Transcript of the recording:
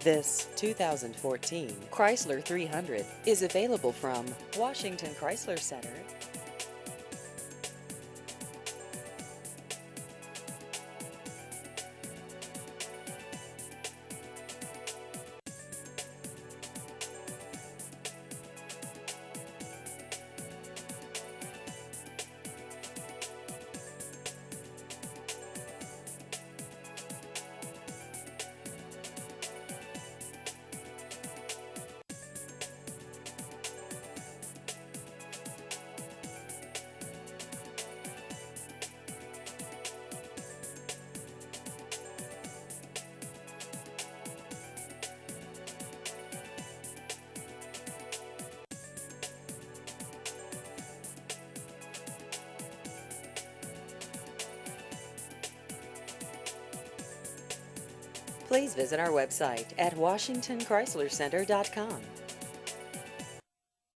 This 2014 Chrysler 300 is available from Washington Chrysler Center. Please visit our website at WashingtonChryslerCenter.com.